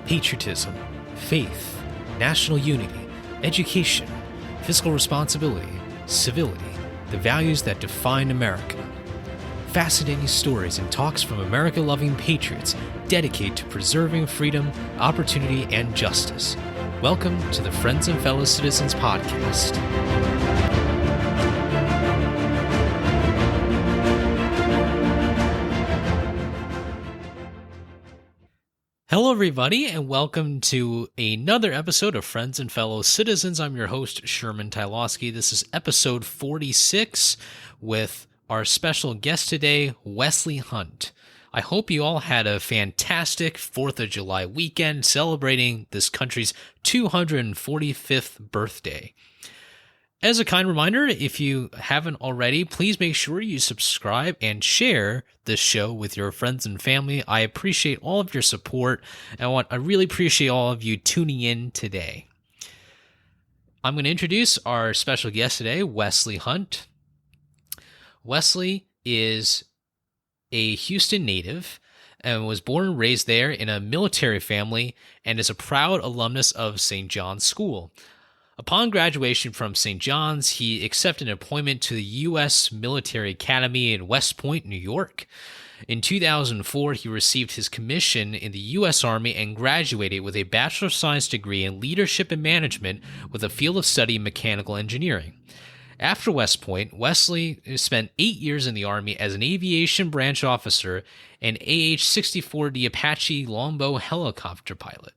patriotism, faith, national unity, education, fiscal responsibility, civility, the values that define America. Fascinating stories and talks from America-loving patriots dedicated to preserving freedom, opportunity, and justice. Welcome to the Friends and Fellow Citizens podcast. Hello, everybody, and welcome to another episode of Friends and Fellow Citizens. I'm your host, Sherman Tylowski. This is episode 46 with our special guest today, Wesley Hunt. I hope you all had a fantastic 4th of July weekend celebrating this country's 245th birthday. As a kind reminder, if you haven't already, please make sure you subscribe and share this show with your friends and family. I appreciate all of your support, and I really appreciate all of you tuning in today. I'm going to introduce our special guest today, Wesley Hunt. Wesley is a Houston native and was born and raised there in a military family and is a proud alumnus of St. John's School. Upon graduation from St. John's, he accepted an appointment to the U.S. Military Academy in West Point, New York. In 2004, he received his commission in the U.S. Army and graduated with a Bachelor of Science degree in Leadership and Management with a field of study in Mechanical Engineering. After West Point, Wesley spent 8 years in the Army as an aviation branch officer and AH-64D Apache Longbow helicopter pilot.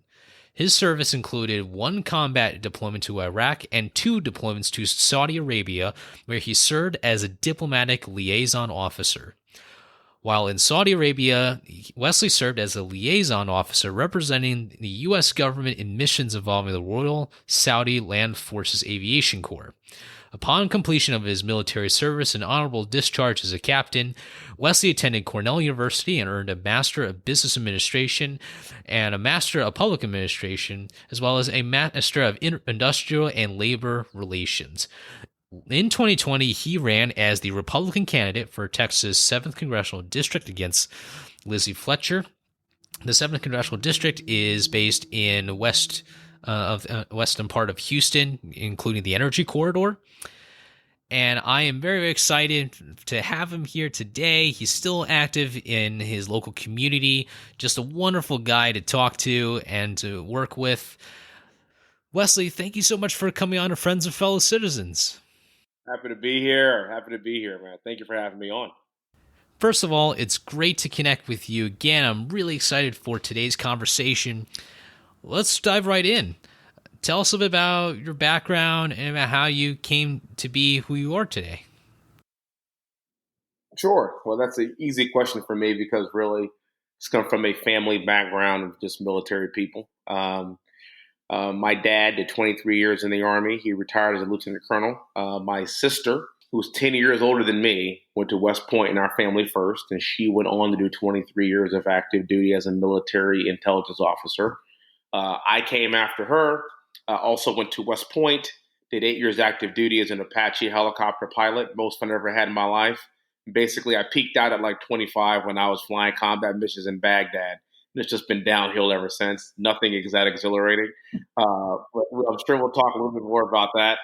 His service included 1 combat deployment to Iraq and 2 deployments to Saudi Arabia, where he served as a diplomatic liaison officer. While in Saudi Arabia, Wesley served as a liaison officer representing the U.S. government in missions involving the Royal Saudi Land Forces Aviation Corps. Upon completion of his military service and honorable discharge as a captain, Wesley attended Cornell University and earned a Master of Business Administration and a Master of Public Administration, as well as a Master of Industrial and Labor Relations. In 2020, he ran as the Republican candidate for Texas' 7th Congressional District against Lizzie Fletcher. The 7th Congressional District is based in western part of Houston, including the Energy Corridor. And I am very, very excited to have him here today. He's still active in his local community, just a wonderful guy to talk to and to work with. Wesley, thank you so much for coming on to Friends and Fellow Citizens. Happy to be here, man. Thank you for having me on. First of all, it's great to connect with you again. I'm really excited for today's conversation. Let's dive right in. Tell us a bit about your background and about how you came to be who you are today. Sure. Well, that's an easy question for me because really it's come from a family background of just military people. My dad did 23 years in the Army. He retired as a lieutenant colonel. My sister, who was 10 years older than me, went to West Point in our family first, and she went on to do 23 years of active duty as a military intelligence officer. I came after her. Also went to West Point, did 8 years active duty as an Apache helicopter pilot, most fun I ever had in my life. Basically, I peaked out at like 25 when I was flying combat missions in Baghdad. And it's just been downhill ever since. Nothing is that exhilarating. But I'm sure we'll talk a little bit more about that.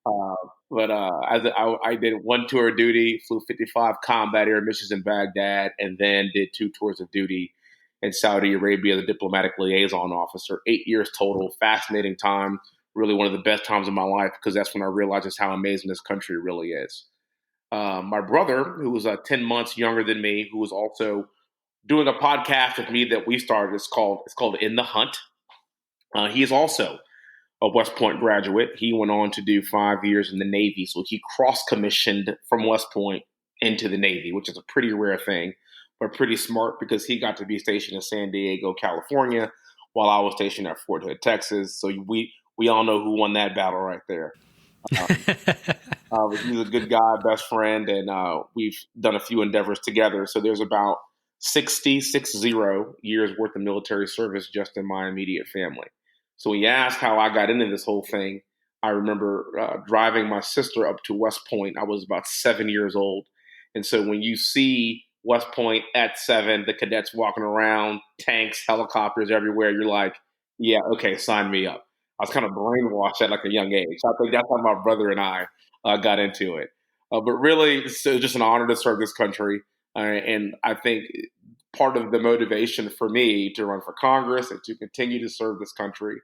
I did 1 tour of duty, flew 55 combat air missions in Baghdad, and then did 2 tours of duty in Saudi Arabia, the diplomatic liaison officer. 8 years total, fascinating time, really one of the best times of my life because that's when I realized just how amazing this country really is. My brother, who was 10 months younger than me, who was also doing a podcast with me that we started, it's called In the Hunt. He is also a West Point graduate. He went on to do 5 years in the Navy, so he cross-commissioned from West Point into the Navy, which is a pretty rare thing. But pretty smart because he got to be stationed in San Diego, California, while I was stationed at Fort Hood, Texas. So we all know who won that battle right there. He's a good guy, best friend, and we've done a few endeavors together. So there's about 60 years worth of military service just in my immediate family. So when you ask how I got into this whole thing, I remember driving my sister up to West Point. I was about 7 years old. And so when you see West Point at 7, the cadets walking around, tanks, helicopters everywhere, you're like, Yeah, okay, sign me up. I was kind of brainwashed at like a young age. So I think that's how my brother and I got into it. But really, it's just an honor to serve this country. And I think part of the motivation for me to run for Congress and to continue to serve this country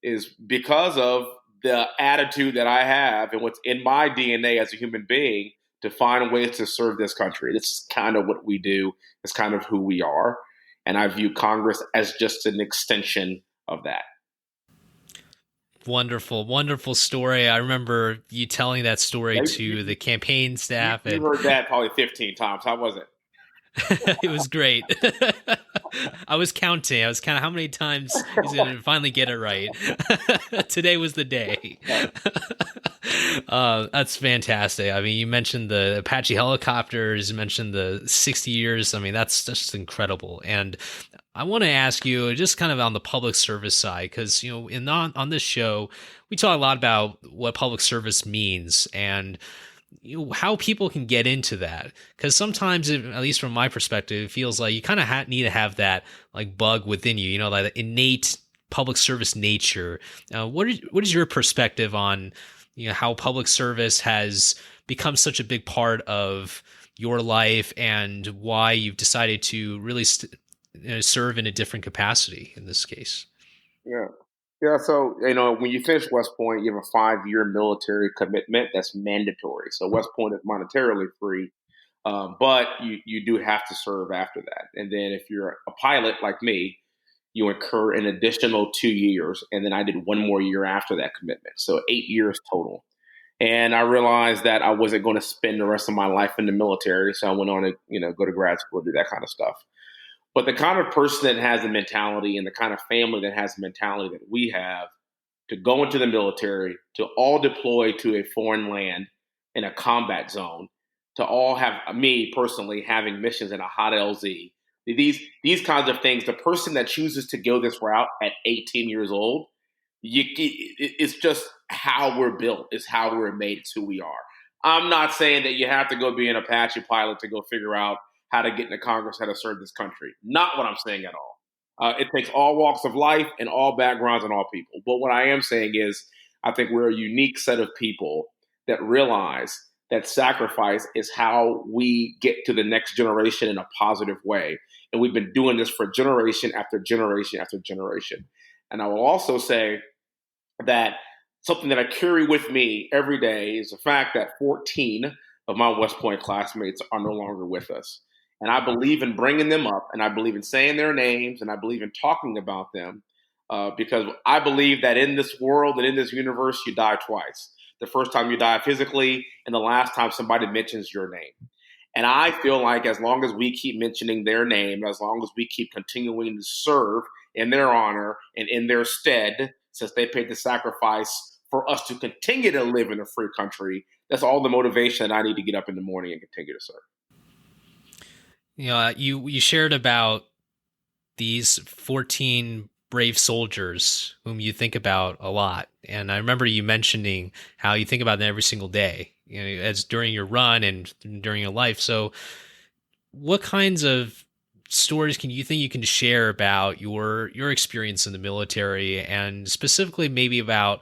is because of the attitude that I have and what's in my DNA as a human being to find ways to serve this country. This is kind of what we do. It's kind of who we are. And I view Congress as just an extension of that. Wonderful, wonderful story. I remember you telling that story Yeah, to the campaign staff, you and heard that probably 15 times. How was it? it was great. I was counting. I was counting how many times he's going to finally get it right. Today was the day. That's fantastic. I mean, you mentioned the Apache helicopters, you mentioned the 60 years. I mean, that's just incredible. And I want to ask you just kind of on the public service side, because, on this show, we talk a lot about what public service means and how people can get into that, because sometimes at least from my perspective, it feels like you kind of need to have that like bug within you, like the innate public service nature. What is your perspective on how public service has become such a big part of your life, and why you've decided to really serve in a different capacity in this case? Yeah. Yeah. So, when you finish West Point, you have a 5-year military commitment that's mandatory. So, West Point is monetarily free, but you do have to serve after that. And then, if you're a pilot like me, you incur an additional 2 years. And then I did one more year after that commitment. So, 8 years total. And I realized that I wasn't going to spend the rest of my life in the military. So, I went on to, go to grad school, do that kind of stuff. But the kind of person that has the mentality and the kind of family that has the mentality that we have to go into the military, to all deploy to a foreign land in a combat zone, to all have me personally having missions in a hot LZ. These kinds of things, the person that chooses to go this route at 18 years old, it's just how we're built. It's how we're made. It's who we are. I'm not saying that you have to go be an Apache pilot to go figure out how to get into Congress, how to serve this country. Not what I'm saying at all. It takes all walks of life and all backgrounds and all people. But what I am saying is, I think we're a unique set of people that realize that sacrifice is how we get to the next generation in a positive way. And we've been doing this for generation after generation after generation. And I will also say that something that I carry with me every day is the fact that 14 of my West Point classmates are no longer with us. And I believe in bringing them up, and I believe in saying their names, and I believe in talking about them, because I believe that in this world and in this universe, you die twice. The first time you die physically, and the last time somebody mentions your name. And I feel like as long as we keep mentioning their name, as long as we keep continuing to serve in their honor and in their stead, since they paid the sacrifice for us to continue to live in a free country, that's all the motivation that I need to get up in the morning and continue to serve. You shared about these 14 brave soldiers whom you think about a lot, and I remember you mentioning how you think about them every single day, as during your run and during your life. So, what kinds of stories can you think you can share about your experience in the military, and specifically maybe about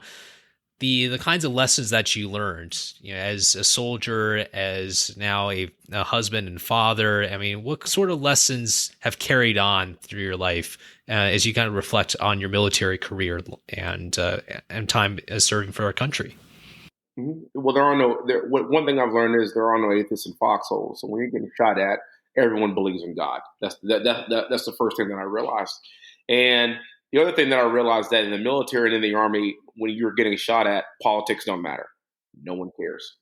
the kinds of lessons that you learned, as a soldier, as now a husband and father? I mean, what sort of lessons have carried on through your life as you kind of reflect on your military career and time as serving for our country? Mm-hmm. Well, one thing I've learned is there are no atheists in foxholes. So when you're getting shot at, everyone believes in God. That's the first thing that I realized. And the other thing that I realized, that in the military and in the army, when you're getting shot at, politics don't matter. No one cares.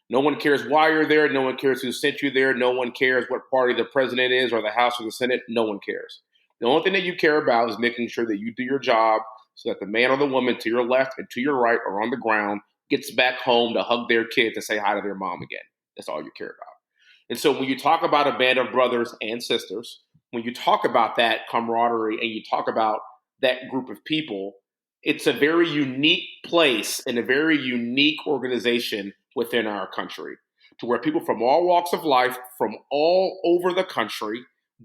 No one cares why you're there. No one cares who sent you there. No one cares what party the president is or the House or the Senate. No one cares. The only thing that you care about is making sure that you do your job so that the man or the woman to your left and to your right or on the ground gets back home to hug their kids and say hi to their mom again. That's all you care about. And so when you talk about a band of brothers and sisters, when you talk about that camaraderie and you talk about that group of people, it's a very unique place and a very unique organization within our country, to where people from all walks of life, from all over the country,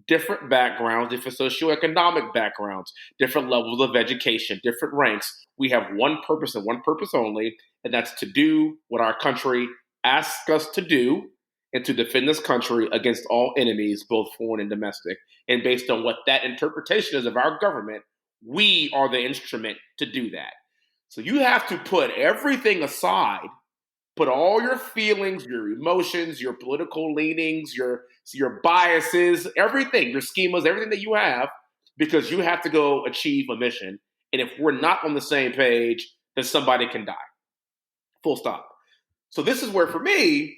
different backgrounds, different socioeconomic backgrounds, different levels of education, different ranks. We have one purpose and one purpose only, and that's to do what our country asks us to do and to defend this country against all enemies, both foreign and domestic. And based on what that interpretation is of our government, we are the instrument to do that. So you have to put everything aside, put all your feelings, your emotions, your political leanings, your biases, everything, your schemas, everything that you have, because you have to go achieve a mission. And if we're not on the same page, then somebody can die. Full stop. So this is where, for me,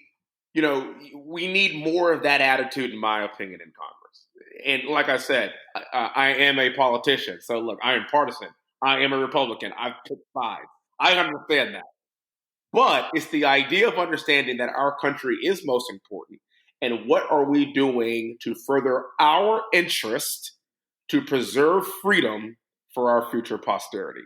we need more of that attitude, in my opinion, in Congress. And like I said, I am a politician. So look, I am partisan. I am a Republican. I've picked sides. I understand that. But it's the idea of understanding that our country is most important. And what are we doing to further our interest to preserve freedom for our future posterity?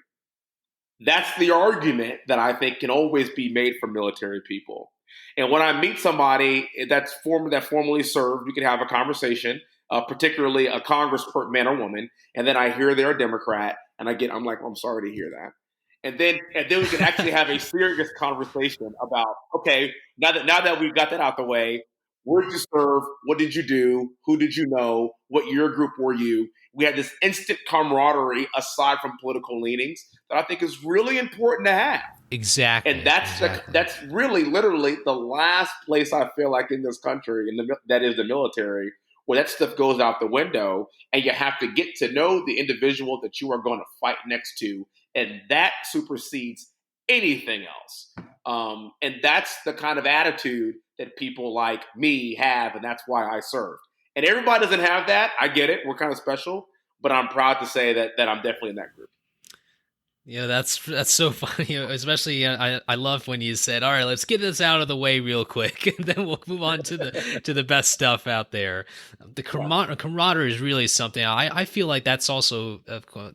That's the argument that I think can always be made for military people. And when I meet somebody that formally served, we can have a conversation, particularly a congressman or woman, and then I hear they're a Democrat, and I'm like, I'm sorry to hear that. And then we can actually have a serious conversation about, okay, now that we've got that out the way, where did you serve? What did you do? Who did you know? What year group were you? We had this instant camaraderie aside from political leanings that I think is really important to have. Exactly. And that's really literally the last place I feel like in this country, that is the military, where that stuff goes out the window, and you have to get to know the individual that you are going to fight next to, and that supersedes anything else. And that's the kind of attitude that people like me have, and that's why I served. And everybody doesn't have that. I get it. We're kind of special, but I'm proud to say that I'm definitely in that group. Yeah, that's so funny. Especially, I love when you said, "All right, let's get this out of the way real quick, and then we'll move on to the best stuff out there." The camaraderie is really something. I feel like that's also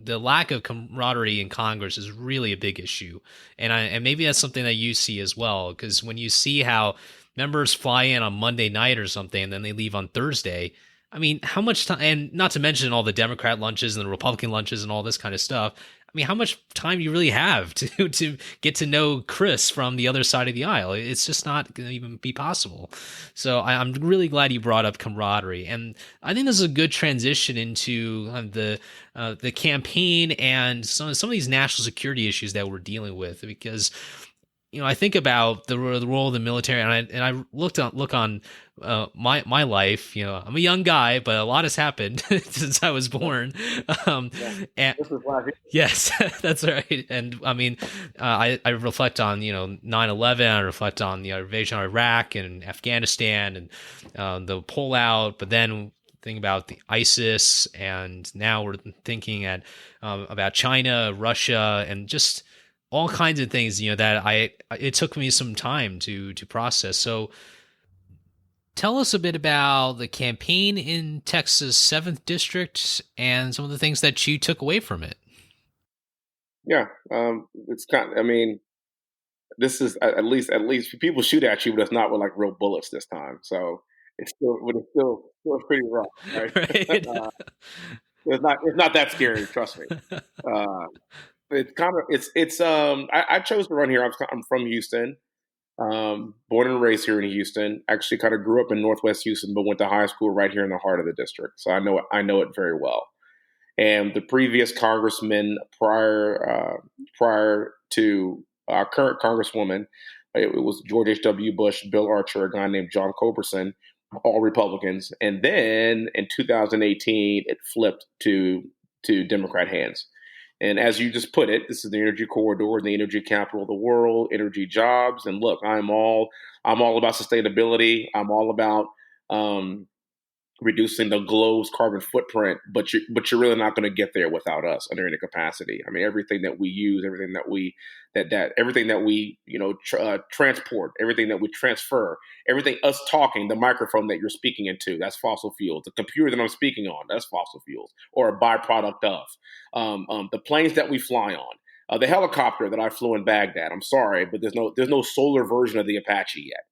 the lack of camaraderie in Congress is really a big issue, and maybe that's something that you see as well. Because when you see how members fly in on Monday night or something, and then they leave on Thursday. I mean, how much time, and not to mention all the Democrat lunches and the Republican lunches and all this kind of stuff. I mean, how much time do you really have to get to know Chris from the other side of the aisle? It's just not going to even be possible. So I'm really glad you brought up camaraderie, and I think this is a good transition into the campaign and some of these national security issues that we're dealing with, because I think about the role of the military, and I look on my life. I'm a young guy, but a lot has happened since I was born. And yes, that's right. And I mean, I reflect on 9/11. I reflect on the invasion of Iraq and Afghanistan and the pullout. But then think about the ISIS, and now we're thinking about China, Russia, and just all kinds of things, that it took me some time to process. So tell us a bit about the campaign in Texas 7th District and some of the things that you took away from it. Yeah. It's I mean, this is at least people shoot at you, but it's not with like real bullets this time. So it's still pretty rough, right? Right. It's not that scary. Trust me. It's kind of it's I chose to run here. I'm from Houston, born and raised here in Houston. Actually, kind of grew up in Northwest Houston, but went to high school right here in the heart of the district. So I know it very well. And the previous congressman prior to our current congresswoman, it was George H.W. Bush, Bill Archer, a guy named John Culberson, all Republicans. And then in 2018, it flipped to Democrat hands. And as you just put it, this is the energy corridor, the energy capital of the world, energy jobs. And look, I'm all about sustainability. I'm all about reducing the globe's carbon footprint, but you're really not going to get there without us under any capacity. I mean, everything that we use, everything that we transport, everything that we transfer, everything us talking, the microphone that you're speaking into, that's fossil fuels. The computer that I'm speaking on, that's fossil fuels, or a byproduct of the planes that we fly on. The helicopter that I flew in Baghdad. I'm sorry, but there's no solar version of the Apache yet.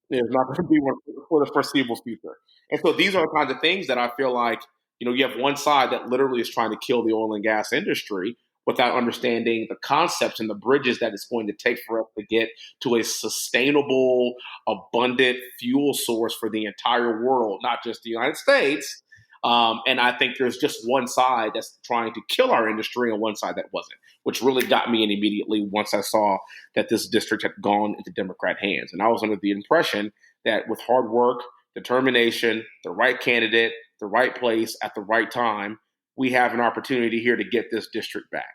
There's not going to be one for the foreseeable future. And so these are the kinds of things that I feel like, you have one side that literally is trying to kill the oil and gas industry without understanding the concepts and the bridges that it's going to take for us to get to a sustainable, abundant fuel source for the entire world, not just the United States. And I think there's just one side that's trying to kill our industry and one side that wasn't, which really got me in immediately once I saw that this district had gone into Democrat hands. And I was under the impression that with hard work, determination, the right candidate, the right place at the right time, we have an opportunity here to get this district back.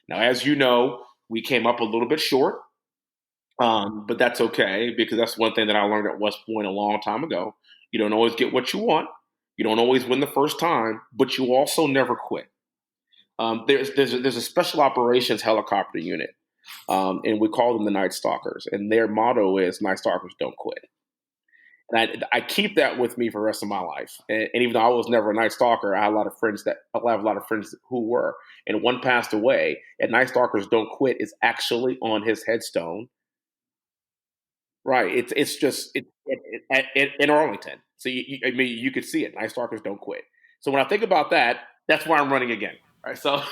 Now, as you know, we came up a little bit short, but that's okay because that's one thing that I learned at West Point a long time ago. You don't always get what you want. You don't always win the first time, but you also never quit. There's a special operations helicopter unit, and we call them the Night Stalkers, and their motto is "Night Stalkers don't quit." And I keep that with me for the rest of my life. And even though I was never a Night Stalker, I have a lot of friends who were, and one passed away. And Night Stalkers don't quit is actually on his headstone. Right? It's just in Arlington, so I mean you could see it. Night Stalkers don't quit. So when I think about that, that's why I'm running again. All right, so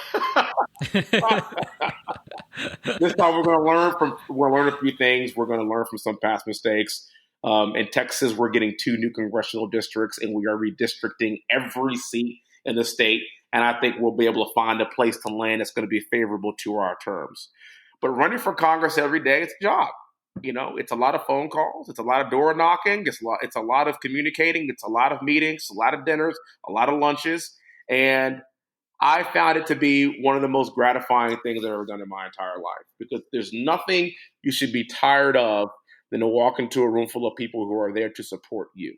this time we're learn a few things. We're going to learn from some past mistakes. In Texas, we're getting 2 new congressional districts, and we are redistricting every seat in the state. And I think we'll be able to find a place to land that's going to be favorable to our terms. But running for Congress every day, it's a job. It's a lot of phone calls. It's a lot of door knocking. It's a lot of communicating. It's a lot of meetings, a lot of dinners, a lot of lunches. And I found it to be one of the most gratifying things I've ever done in my entire life because there's nothing you should be tired of than to walk into a room full of people who are there to support you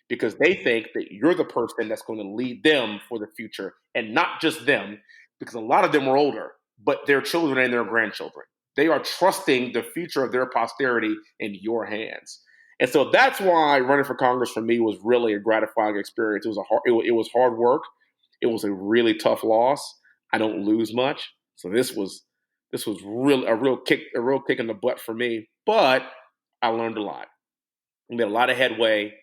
because they think that you're the person that's going to lead them for the future and not just them because a lot of them are older, but their children and their grandchildren. They are trusting the future of their posterity in your hands. And so that's why running for Congress for me was really a gratifying experience. It was hard work. It was a really tough loss. I don't lose much. So this was really a real kick in the butt for me. But I learned a lot. I made a lot of headway,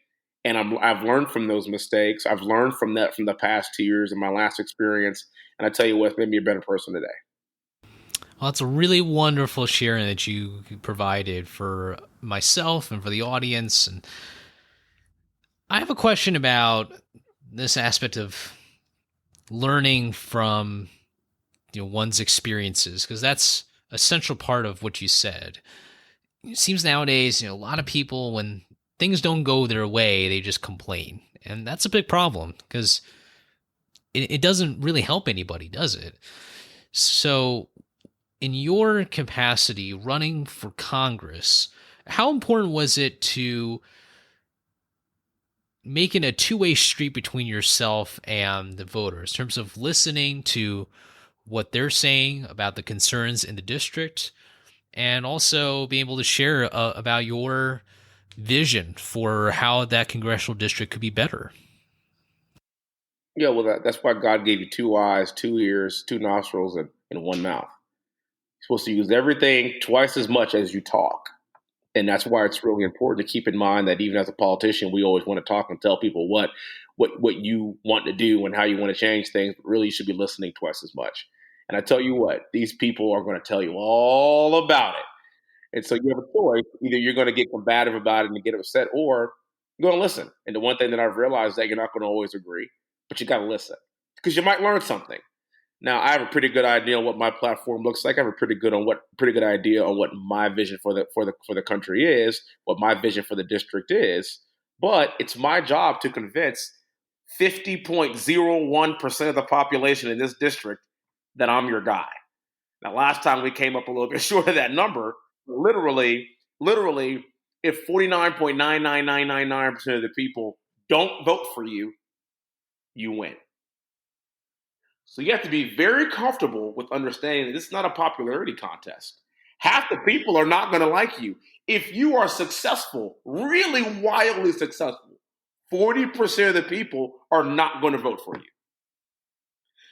and I've learned from those mistakes. I've learned from the past 2 years and my last experience. And I tell you what, it's made me a better person today. Well, it's a really wonderful sharing that you provided for myself and for the audience. And I have a question about this aspect of learning from one's experiences, because that's a central part of what you said. It seems nowadays, a lot of people, when things don't go their way, they just complain. And that's a big problem because it doesn't really help anybody, does it? So in your capacity running for Congress, how important was it to making a two-way street between yourself and the voters in terms of listening to what they're saying about the concerns in the district and also being able to share about your vision for how that congressional district could be better? Yeah, well, that's why God gave you 2 eyes, 2 ears, 2 nostrils, and 1 mouth. You're supposed to use everything twice as much as you talk. And that's why it's really important to keep in mind that even as a politician, we always want to talk and tell people what you want to do and how you want to change things. But really, you should be listening twice as much. And I tell you what, these people are going to tell you all about it. And so you have a choice. Either you're going to get combative about it and get upset, or you're going to listen. And the one thing that I've realized is that you're not going to always agree, but you got to listen because you might learn something. Now, I have a pretty good idea on what my platform looks like. I have a pretty good idea on what my vision for the country is, what my vision for the district is. But it's my job to convince 50.01% of the population in this district that I'm your guy. Now, last time we came up a little bit short of that number. Literally, if 49.99999% of the people don't vote for you, you win. So you have to be very comfortable with understanding that this is not a popularity contest. Half the people are not going to like you. If you are successful, really wildly successful, 40% of the people are not going to vote for you.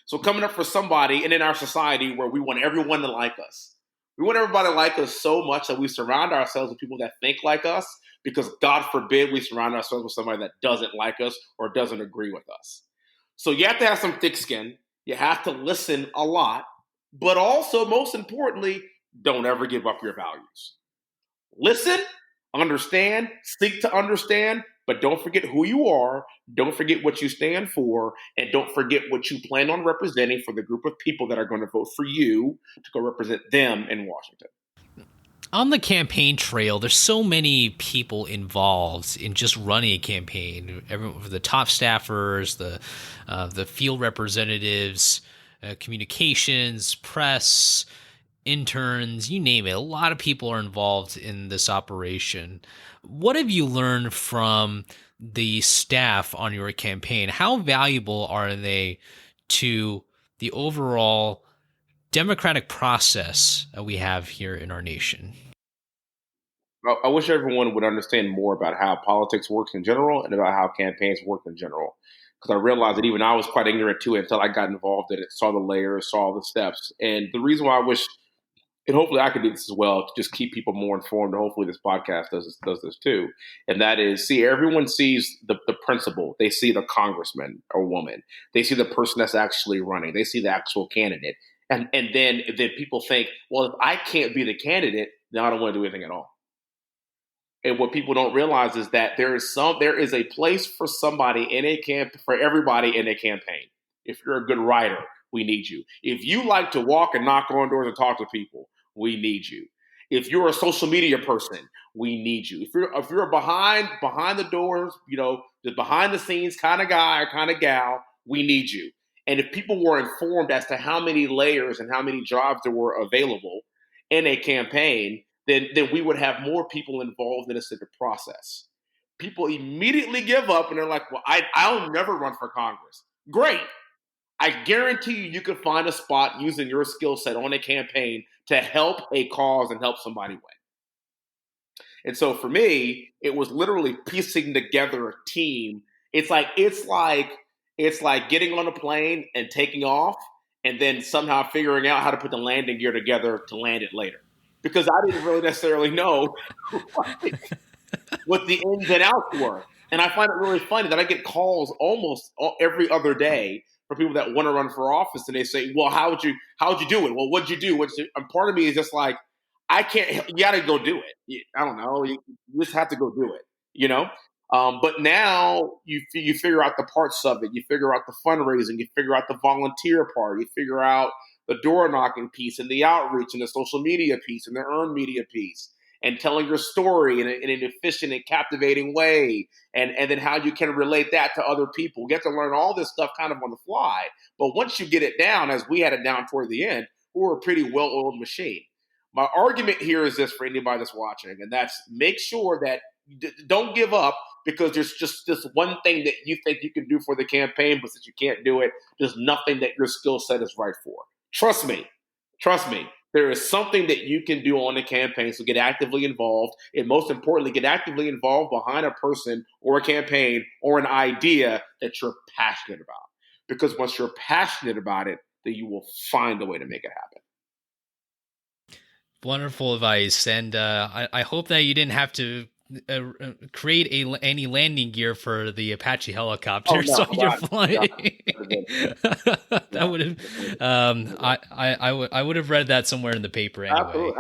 So coming up for somebody, and in our society where we want everyone to like us, we want everybody to like us so much that we surround ourselves with people that think like us, because God forbid we surround ourselves with somebody that doesn't like us or doesn't agree with us. So you have to have some thick skin. You have to listen a lot, but also, most importantly, don't ever give up your values. Listen, understand, seek to understand, but don't forget who you are. Don't forget what you stand for, and don't forget what you plan on representing for the group of people that are going to vote for you to go represent them in Washington. On the campaign trail, there's so many people involved in just running a campaign. The top staffers, the field representatives, communications, press, interns, you name it. A lot of people are involved in this operation. What have you learned from the staff on your campaign? How valuable are they to the overall democratic process that we have here in our nation? I wish everyone would understand more about how politics works in general and about how campaigns work in general. Because I realized that even I was quite ignorant to it until I got involved in it, saw the layers, saw the steps. And the reason why I wish, and hopefully I can do this as well, to just keep people more informed, and hopefully this podcast does this too. And that is, see, everyone sees the principal. They see the congressman or woman. They see the person that's actually running. They see the actual candidate. And then people think, well, if I can't be the candidate, then I don't want to do anything at all. And what people don't realize is that there is a place for somebody in a camp for everybody in a campaign. If you're a good writer, we need you. If you like to walk and knock on doors and talk to people, we need you. If you're a social media person, we need you. If you're behind the doors, the behind the scenes kind of guy or kind of gal, we need you. And if people were informed as to how many layers and how many jobs there were available in a campaign, then we would have more people involved in a civic process. People immediately give up and they're like, well, I'll never run for Congress. Great. I guarantee you could find a spot using your skill set on a campaign to help a cause and help somebody win. And so for me, it was literally piecing together a team. It's like getting on a plane and taking off and then somehow figuring out how to put the landing gear together to land it later. Because I didn't really necessarily know what the ins and outs were. And I find it really funny that I get calls almost every other day for people that want to run for office, and they say, "Well, how'd you do it? Well, what'd you do?" And part of me is just like, I can't. You got to go do it. I don't know. You just have to go do it. You know. But now you figure out the parts of it. You figure out the fundraising. You figure out the volunteer part. You figure out the door knocking piece and the outreach and the social media piece and the earned media piece and telling your story in an efficient and captivating way, and then how you can relate that to other people. You have to learn all this stuff kind of on the fly. But once you get it down, as we had it down toward the end, we're a pretty well-oiled machine. My argument here is this for anybody that's watching, and that's make sure that don't give up because there's just this one thing that you think you can do for the campaign, but since you can't do it, there's nothing that your skill set is right for. Trust me. Trust me. There is something that you can do on the campaign, so get actively involved. And most importantly, get actively involved behind a person or a campaign or an idea that you're passionate about. Because once you're passionate about it, then you will find a way to make it happen. Wonderful advice. And I hope that you didn't have to create any landing gear for the Apache helicopter, so you're flying. That would have, I would have read that somewhere in the paper anyway.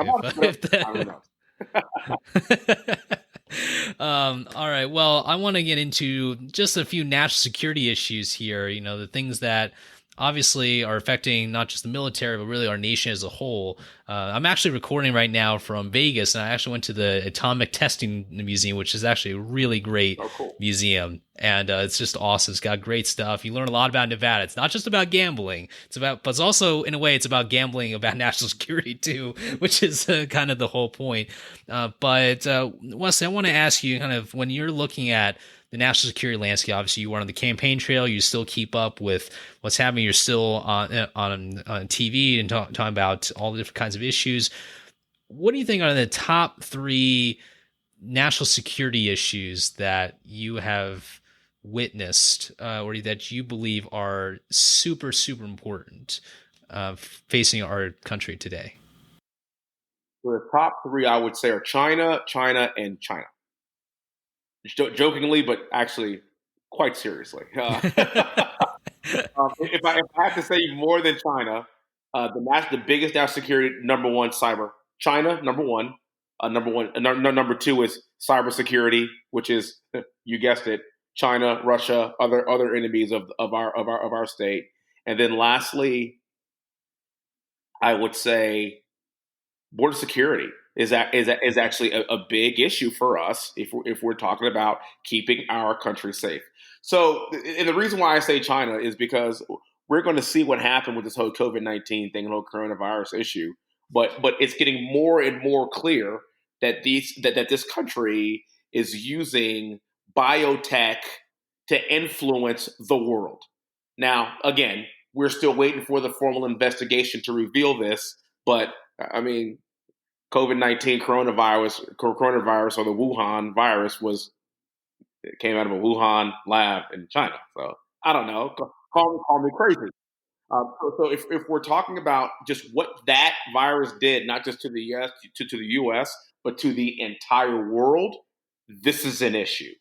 All right. Well, I want to get into just a few national security issues here. The things that obviously are affecting not just the military, but really our nation as a whole. I'm actually recording right now from Vegas, and I actually went to the Atomic Testing Museum, which is actually a really great museum. And it's just awesome. It's got great stuff. You learn a lot about Nevada. It's not just about gambling. But it's also, in a way, it's about gambling about national security too, which is kind of the whole point. But Wesley, I want to ask you kind of when you're looking at the national security landscape. Obviously, you were on the campaign trail. You still keep up with what's happening. You're still on TV and talking about all the different kinds of issues. What do you think are the top 3 national security issues that you have witnessed or that you believe are super, super important facing our country today? So the top 3, I would say, are China, China, and China. jokingly, but actually quite seriously. If I have to say more than China, the biggest national security, number one, cyber. China, number one. Number two is cybersecurity, which is, you guessed it, China, Russia, other enemies of our state. And then lastly, I would say border security is actually a big issue for us if we're talking about keeping our country safe. So, and the reason why I say China is because we're going to see what happened with this whole COVID-19 thing, the whole coronavirus issue. But it's getting more and more clear that this country is using biotech to influence the world. Now, again, we're still waiting for the formal investigation to reveal this, but I mean, COVID-19 coronavirus or the Wuhan virus it came out of a Wuhan lab in China. So I don't know. Call me crazy. So if we're talking about just what that virus did, not just to the to the U.S. but to the entire world, this is an issue.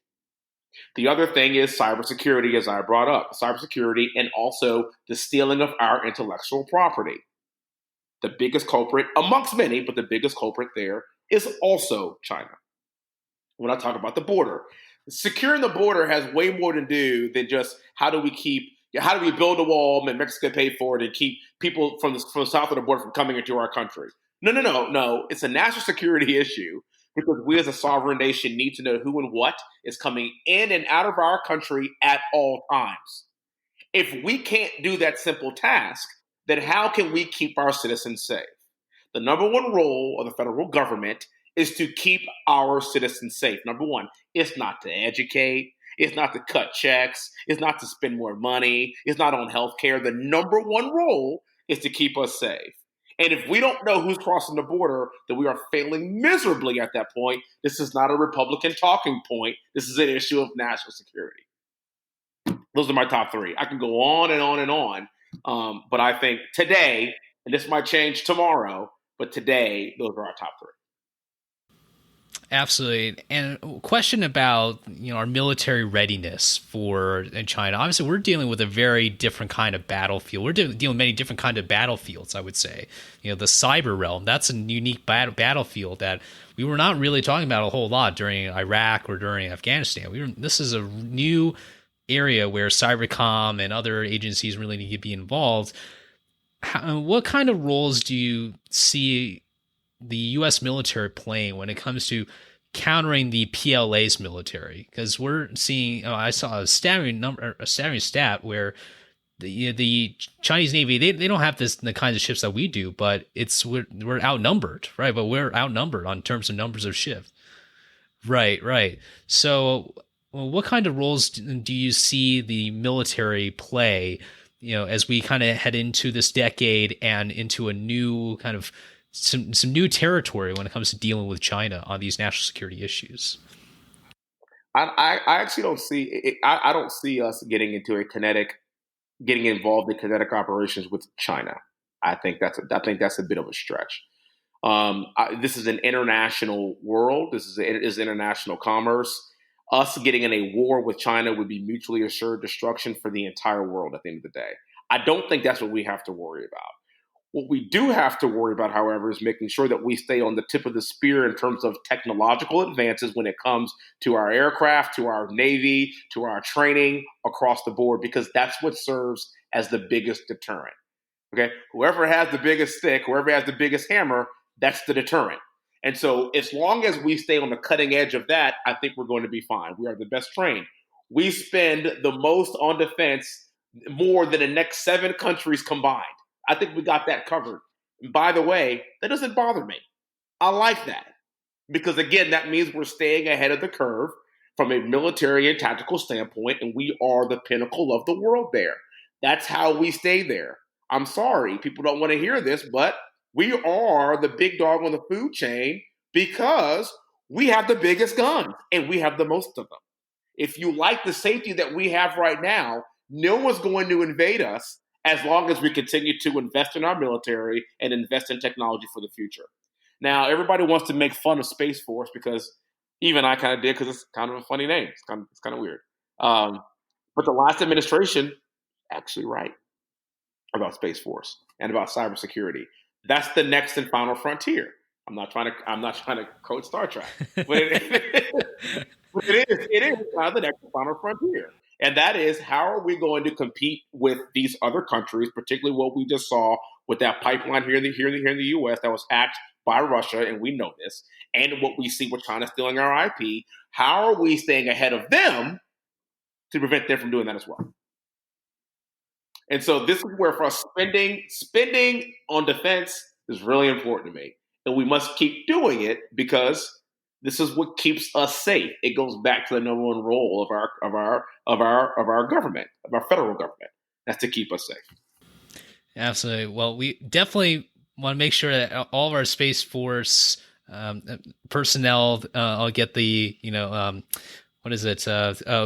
The other thing is cybersecurity, as I brought up, cybersecurity, and also the stealing of our intellectual property. The biggest culprit, amongst many, but the biggest culprit there is also China. When I talk about the border, securing the border has way more to do than just how do we build a wall and Mexico pay for it and keep people from the south of the border from coming into our country. No. It's a national security issue because we as a sovereign nation need to know who and what is coming in and out of our country at all times. If we can't do that simple task, then how can we keep our citizens safe? The number one role of the federal government is to keep our citizens safe. Number one, it's not to educate, it's not to cut checks, it's not to spend more money, it's not on health care. The number one role is to keep us safe. And if we don't know who's crossing the border, then we are failing miserably at that point. This is not a Republican talking point. This is an issue of national security. Those are my top three. I can go on and on and on. But I think today, and this might change tomorrow, but today, those are our top three. Absolutely. And a question about, our military readiness in China. Obviously, we're dealing with a very different kind of battlefield. We're dealing with many different kind of battlefields, I would say. The cyber realm, that's a unique battlefield that we were not really talking about a whole lot during Iraq or during Afghanistan. This is a new area where cybercom and other agencies really need to be involved. What kind of roles do you see the U.S. military playing when it comes to countering the PLA's military? Because we're seeing, I saw a staggering stat where the Chinese Navy, they don't have the kinds of ships that we do, but we're outnumbered, right? But we're outnumbered on terms of numbers of ships. Right. So, what kind of roles do you see the military play, as we kind of head into this decade and into a new kind of some new territory when it comes to dealing with China on these national security issues? I actually don't see it. I don't see us getting involved in kinetic operations with China. I think that's a bit of a stretch. This is an international world. This is international commerce. Us getting in a war with China would be mutually assured destruction for the entire world at the end of the day. I don't think that's what we have to worry about. What we do have to worry about, however, is making sure that we stay on the tip of the spear in terms of technological advances when it comes to our aircraft, to our Navy, to our training across the board, because that's what serves as the biggest deterrent. Okay, whoever has the biggest stick, whoever has the biggest hammer, that's the deterrent. And so, as long as we stay on the cutting edge of that, I think we're going to be fine. We are the best trained. We spend the most on defense, more than the next 7 countries combined. I think we got that covered. And by the way, that doesn't bother me. I like that because, again, that means we're staying ahead of the curve from a military and tactical standpoint, and we are the pinnacle of the world there. That's how we stay there. I'm sorry, people don't want to hear this, but we are the big dog on the food chain because we have the biggest guns and we have the most of them. If you like the safety that we have right now, no one's going to invade us as long as we continue to invest in our military and invest in technology for the future. Now, everybody wants to make fun of Space Force because, Even I kind of did because it's kind of a funny name. It's kind of weird. Um, but the last administration actually right about Space Force and about cybersecurity. That's the next and final frontier. I'm not trying to quote Star Trek, but it is kind of the next and final frontier. And that is, how are we going to compete with these other countries, particularly what we just saw with that pipeline here in the U.S. that was hacked by Russia, and we know this, and what we see with China stealing our IP. How are we staying ahead of them to prevent them from doing that as well? And so this is where, for us, spending on defense is really important to me, and we must keep doing it because this is what keeps us safe. It goes back to the number one role of our government, of our federal government. That's to keep us safe. Absolutely. Well, we definitely want to make sure that all of our Space Force personnel all get the, what is it?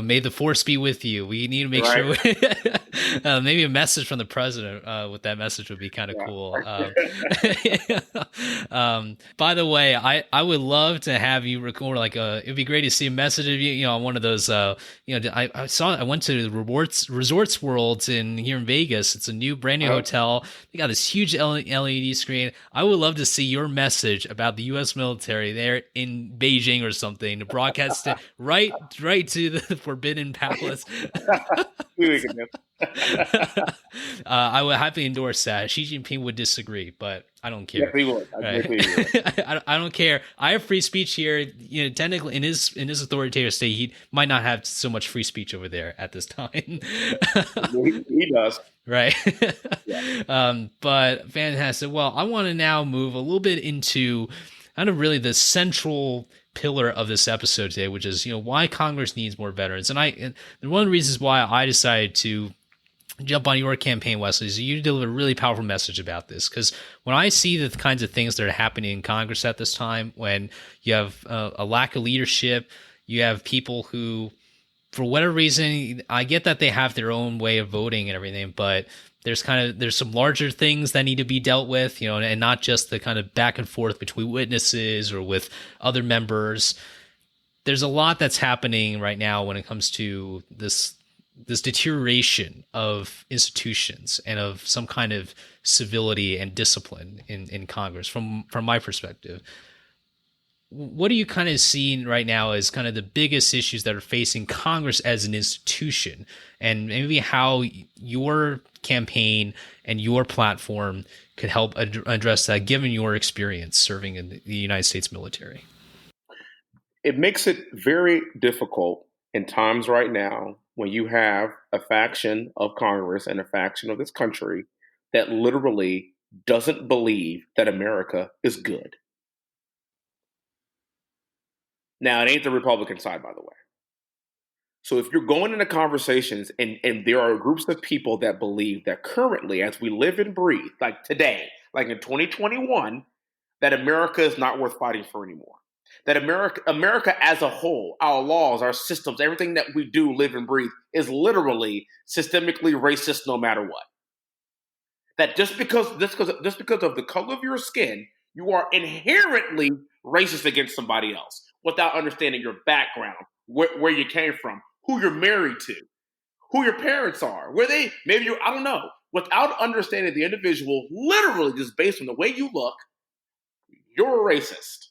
May the force be with you. We need to make Right? sure maybe a message from the president with that message would be kind of cool. By the way, I would love to have you record it'd be great to see a message of you, on one of those, I went to the Resorts World here in Vegas. It's a new brand new hotel. They got this huge LED screen. I would love to see your message about the U.S. military there in Beijing or something to broadcast it right to the Forbidden Palace. I would happily endorse that. Xi Jinping would disagree, but I don't care. Yes, he would. I don't care. I have free speech here. Technically, in his authoritarian state, he might not have so much free speech over there at this time. He does. Right. But fantastic. Well, I want to now move a little bit into kind of really the central pillar of this episode today, which is, why Congress needs more veterans. And one of the reasons why I decided to jump on your campaign, Wesley, is you deliver a really powerful message about this. Because when I see the kinds of things that are happening in Congress at this time, when you have a lack of leadership, you have people who, for whatever reason, I get that they have their own way of voting and everything, but there's some larger things that need to be dealt with, and not just the kind of back and forth between witnesses or with other members. There's a lot that's happening right now when it comes to this deterioration of institutions and of some kind of civility and discipline in Congress from my perspective. What are you kind of seeing right now as kind of the biggest issues that are facing Congress as an institution, and maybe how your campaign and your platform could help address that, given your experience serving in the United States military? It makes it very difficult in times right now when you have a faction of Congress and a faction of this country that literally doesn't believe that America is good. Now, it ain't the Republican side, by the way. So if you're going into conversations and there are groups of people that believe that currently, as we live and breathe, like today, like in 2021, that America is not worth fighting for anymore. That America as a whole, our laws, our systems, everything that we do, live and breathe, is literally systemically racist no matter what. That just because of the color of your skin, you are inherently racist against somebody else without understanding your background, where you came from, who you're married to, who your parents are, I don't know. Without understanding the individual, literally just based on the way you look, you're a racist.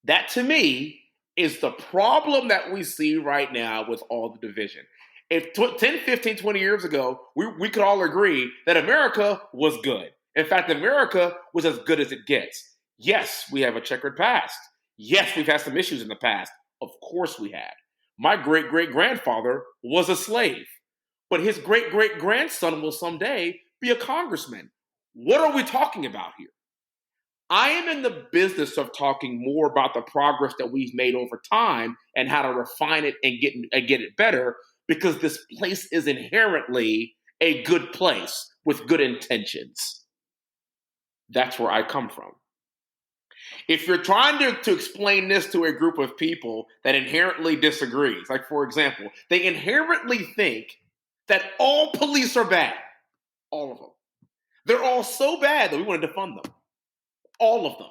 That, to me, is the problem that we see right now with all the division. If 10, 15, 20 years ago, we could all agree that America was good. In fact, America was as good as it gets. Yes, we have a checkered past. Yes, we've had some issues in the past. Of course we had. My great-great-grandfather was a slave, but his great-great-grandson will someday be a congressman. What are we talking about here? I am in the business of talking more about the progress that we've made over time and how to refine it and get it better, because this place is inherently a good place with good intentions. That's where I come from. If you're trying to explain this to a group of people that inherently disagrees, like, for example, they inherently think that all police are bad, all of them. They're all so bad that we want to defund them. All of them.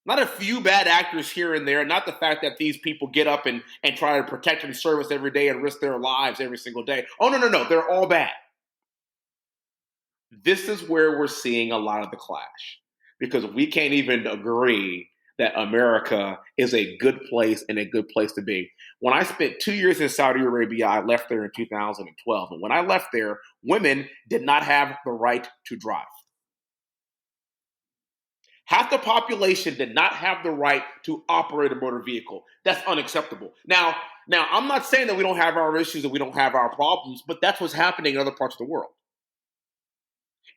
Not a few bad actors here and there, not the fact that these people get up and try to protect and service every day and risk their lives every single day. Oh, no, no, no. They're all bad. This is where we're seeing a lot of the clash because we can't even agree that America is a good place and a good place to be. When I spent 2 years in Saudi Arabia, I left there in 2012. And when I left there, women did not have the right to drive. Half the population did not have the right to operate a motor vehicle. That's unacceptable. Now, I'm not saying that we don't have our issues and we don't have our problems, but that's what's happening in other parts of the world.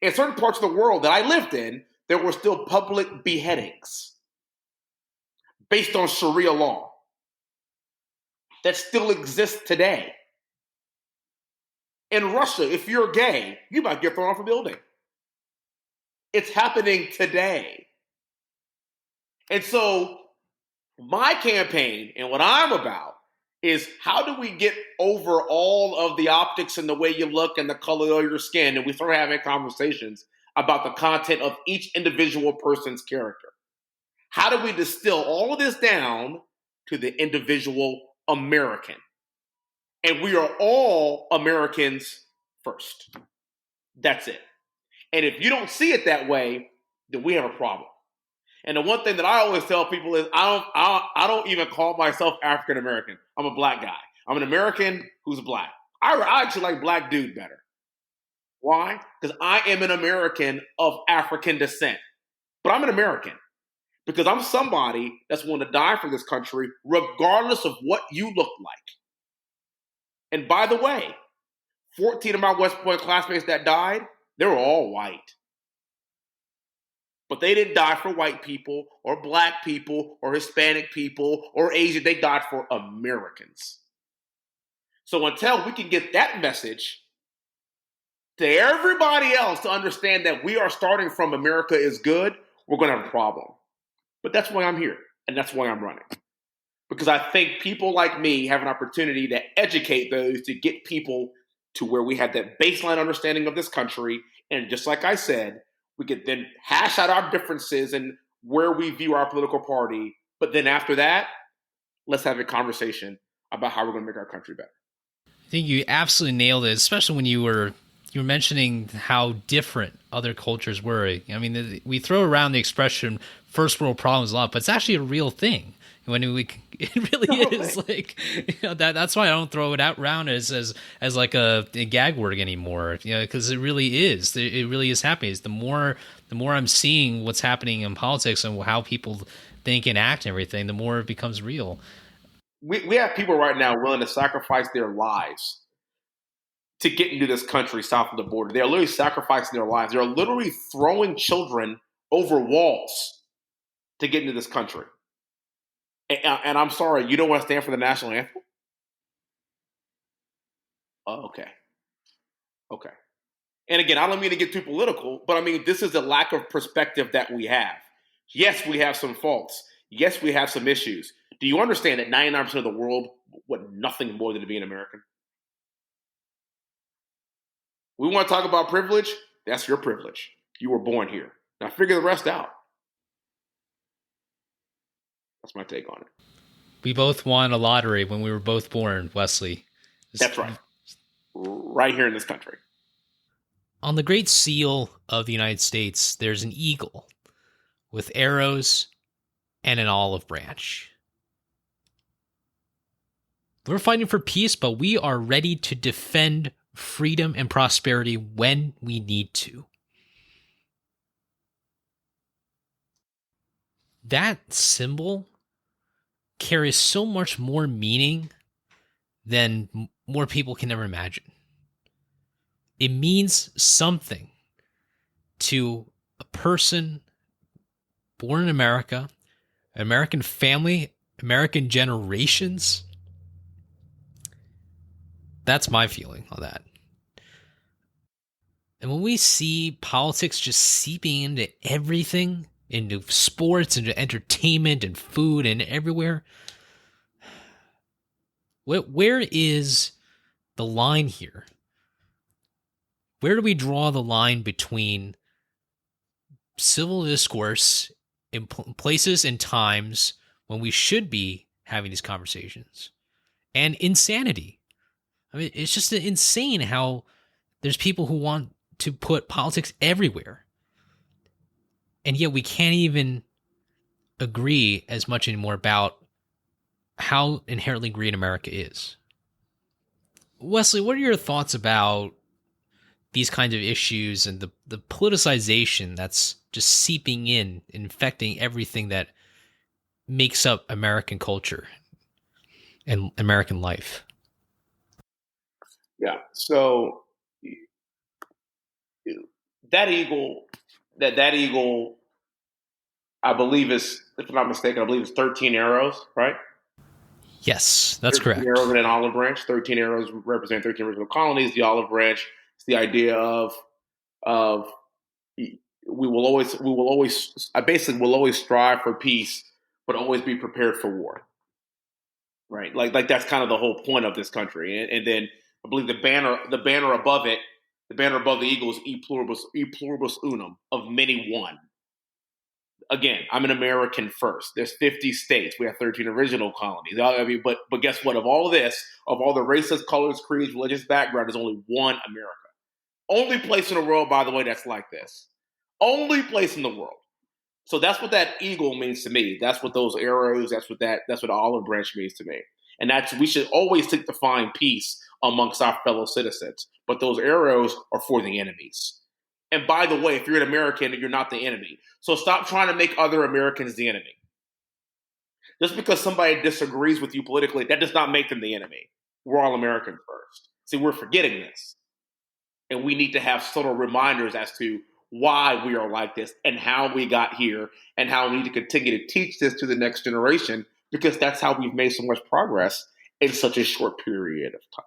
In certain parts of the world that I lived in, there were still public beheadings based on Sharia law that still exists today. In Russia, if you're gay, you might get thrown off a building. It's happening today. And so my campaign and what I'm about is how do we get over all of the optics and the way you look and the color of your skin, and we start having conversations about the content of each individual person's character. How do we distill all of this down to the individual American? And we are all Americans first. That's it. And if you don't see it that way, then we have a problem. And the one thing that I always tell people is I don't even call myself African American. I'm a black guy. I'm an American who's black. I actually like black dude better. Why? Because I am an American of African descent. But I'm an American because I'm somebody that's willing to die for this country regardless of what you look like. And by the way, 14 of my West Point classmates that died, they were all white. But they didn't die for white people or black people or Hispanic people or Asian. They died for Americans. So until we can get that message to everybody else to understand that we are starting from America is good, we're going to have a problem. But that's why I'm here, and that's why I'm running. Because I think people like me have an opportunity to educate those to get people to where we have that baseline understanding of this country. And just like I said, we could then hash out our differences and where we view our political party. But then after that, let's have a conversation about how we're going to make our country better. I think you absolutely nailed it, especially when you were mentioning how different other cultures were. I mean, we throw around the expression first world problems a lot, but it's actually a real thing. It really is like, that's why I don't throw it out around as like a gag word anymore, because it really is. It really is happening. It's the more I'm seeing what's happening in politics and how people think and act and everything, the more it becomes real. We have people right now willing to sacrifice their lives to get into this country south of the border. They're literally sacrificing their lives. They're literally throwing children over walls to get into this country. And I'm sorry, you don't want to stand for the national anthem? Oh, okay. Okay. And again, I don't mean to get too political, but I mean, this is a lack of perspective that we have. Yes, we have some faults. Yes, we have some issues. Do you understand that 99% of the world want nothing more than to be an American? We want to talk about privilege? That's your privilege. You were born here. Now figure the rest out. That's my take on it. We both won a lottery when we were both born, Wesley. That's right. Right here in this country. On the Great Seal of the United States, there's an eagle with arrows and an olive branch. We're fighting for peace, but we are ready to defend freedom and prosperity when we need to. That symbol carries so much more meaning than more people can ever imagine. It means something to a person born in America, an American family, American generations. That's my feeling on that. And when we see politics just seeping into everything, into sports, into entertainment and food and everywhere, where is the line here? Where do we draw the line between civil discourse in places and times when we should be having these conversations, and insanity. I mean, it's just insane how there's people who want to put politics everywhere, and yet we can't even agree as much anymore about how inherently green America is. Wesley, what are your thoughts about these kinds of issues and the politicization that's just seeping in, infecting everything that makes up American culture and American life? Yeah. So that eagle, that eagle, I believe is, if I'm not mistaken, I believe it's 13 arrows, right? Yes, that's 13 correct. arrows in an olive branch. 13 arrows represent 13 original colonies. The olive branch is the idea of I basically will always strive for peace, but always be prepared for war. Right, like that's kind of the whole point of this country. And then I believe the banner above it, the banner above the eagle is e pluribus unum, of many one. Again, I'm an American first. There's 50 states. We have 13 original colonies. I mean, but guess what? Of all this, of all the races, colors, creeds, religious background, there's only one America. Only place in the world, by the way, that's like this. Only place in the world. So that's what that eagle means to me. That's what those arrows. That's what the olive branch means to me. And that's we should always seek to find peace amongst our fellow citizens. But those arrows are for the enemies. And by the way, if you're an American, you're not the enemy. So stop trying to make other Americans the enemy. Just because somebody disagrees with you politically, that does not make them the enemy. We're all Americans first. See, we're forgetting this. And we need to have subtle reminders as to why we are like this and how we got here and how we need to continue to teach this to the next generation, because that's how we've made so much progress in such a short period of time.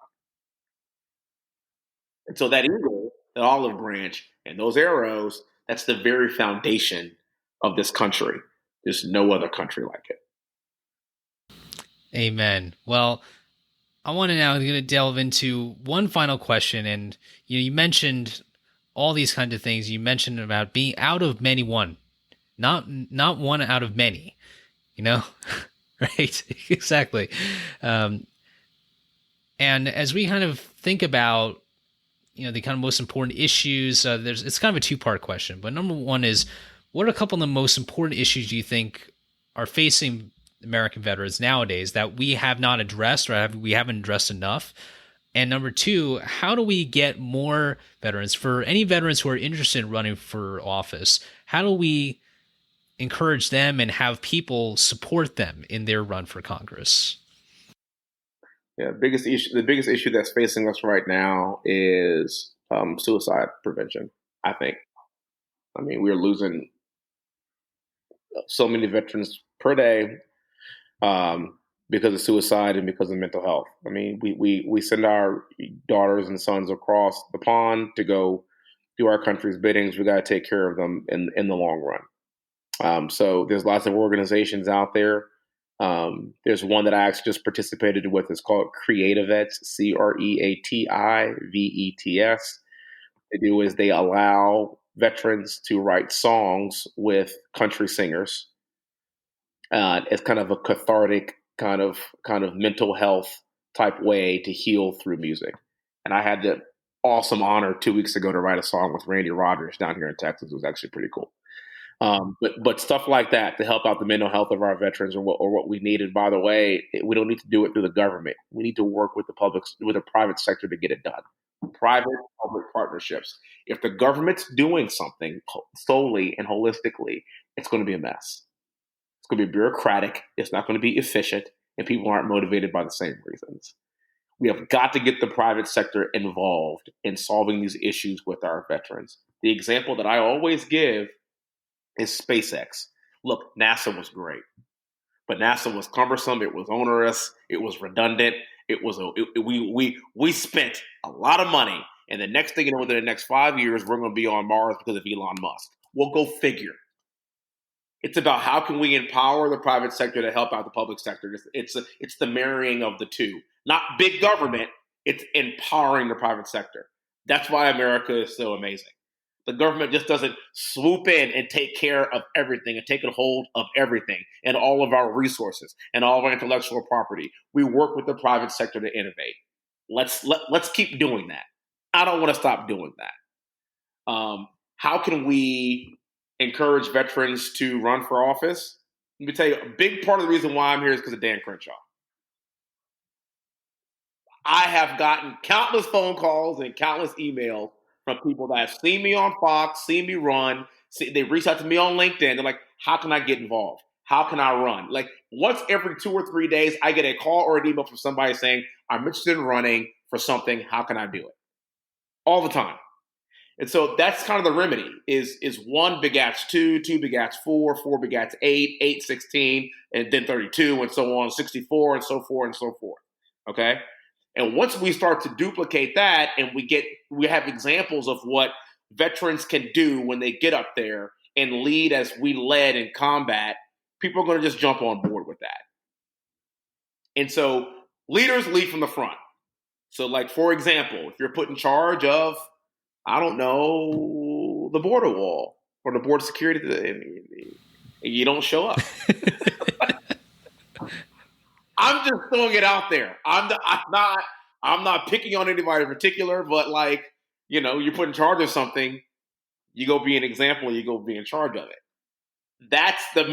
And so that eagle, the olive branch, and those arrows, that's the very foundation of this country. There's no other country like it. Amen. Well, I want to now going to delve into one final question, and you mentioned all these kind of things. You mentioned about being out of many one, not one out of many. You know, right? Exactly. Um, and as we kind of think about the kind of most important issues, it's kind of a two-part question. But number one is, what are a couple of the most important issues do you think are facing American veterans nowadays that we have not addressed or we haven't addressed enough? And number two, how do we get more veterans? For any veterans who are interested in running for office, how do we encourage them and have people support them in their run for Congress? Yeah, the biggest issue that's facing us right now is suicide prevention. I think. I mean, we're losing so many veterans per day because of suicide and because of mental health. I mean, we send our daughters and sons across the pond to go do our country's biddings. We got to take care of them in the long run. So there's lots of organizations out there. There's one that I actually just participated with. It's called Creativets, Creativets. What they do is they allow veterans to write songs with country singers. It's kind of a cathartic kind of mental health type way to heal through music. And I had the awesome honor 2 weeks ago to write a song with Randy Rogers down here in Texas. It was actually pretty cool. But stuff like that to help out the mental health of our veterans, or what we need. And by the way, we don't need to do it through the government. We need to work with the private sector to get it done. Private public partnerships. If the government's doing something solely and holistically, it's going to be a mess. It's going to be bureaucratic. It's not going to be efficient, and people aren't motivated by the same reasons. We have got to get the private sector involved in solving these issues with our veterans. The example that I always give is SpaceX. Look, NASA was great, but NASA was cumbersome. It was onerous. It was redundant. We spent a lot of money, and the next thing you know, within the next 5 years, we're going to be on Mars because of Elon Musk. Well, go figure. It's about how can we empower the private sector to help out the public sector. It's the marrying of the two, not big government. It's empowering the private sector. That's why America is so amazing. The government just doesn't swoop in and take care of everything and take a hold of everything and all of our resources and all of our intellectual property. We work with the private sector to innovate. Let's keep doing that. I don't want to stop doing that. How can we encourage veterans to run for office? Let me tell you, a big part of the reason why I'm here is because of Dan Crenshaw. I have gotten countless phone calls and countless emails from people that have seen me on Fox, seen me run. They reach out to me on LinkedIn. They're like, how can I get involved? How can I run? Like once every 2 or 3 days, I get a call or an email from somebody saying, I'm interested in running for something. How can I do it? All the time. And so that's kind of the remedy is 1 begats 2, 2 begats 4, 4 begats 8, 8, 16, and then 32 and so on, 64 and so forth and so forth. Okay. And once we start to duplicate that and we have examples of what veterans can do when they get up there and lead as we led in combat, people are going to just jump on board with that. And so leaders lead from the front. So like, for example, if you're put in charge of, I don't know, the border wall or the border security, and you don't show up. I'm just throwing it out there. I'm not picking on anybody in particular, but like, you're put in charge of something, you go be an example, you go be in charge of it. That's the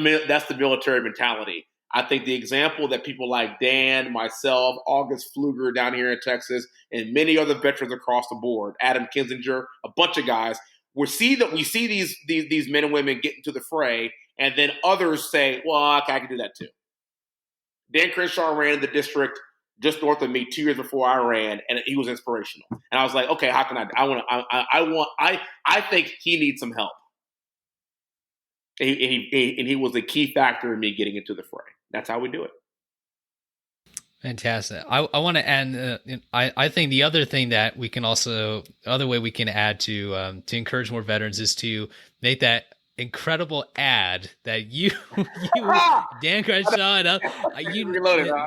military mentality. I think the example that people like Dan, myself, August Pfluger down here in Texas, and many other veterans across the board, Adam Kinzinger, a bunch of guys, we see these men and women get into the fray, and then others say, well, I can do that too. Dan Crenshaw ran in the district just north of me 2 years before I ran, and he was inspirational. And I was like, okay, how can I think he needs some help. And he was a key factor in me getting into the fray. That's how we do it. Fantastic. I want to add, I think the other thing that we can other way we can add to encourage more veterans is to make that incredible ad that you Dan Crenshaw and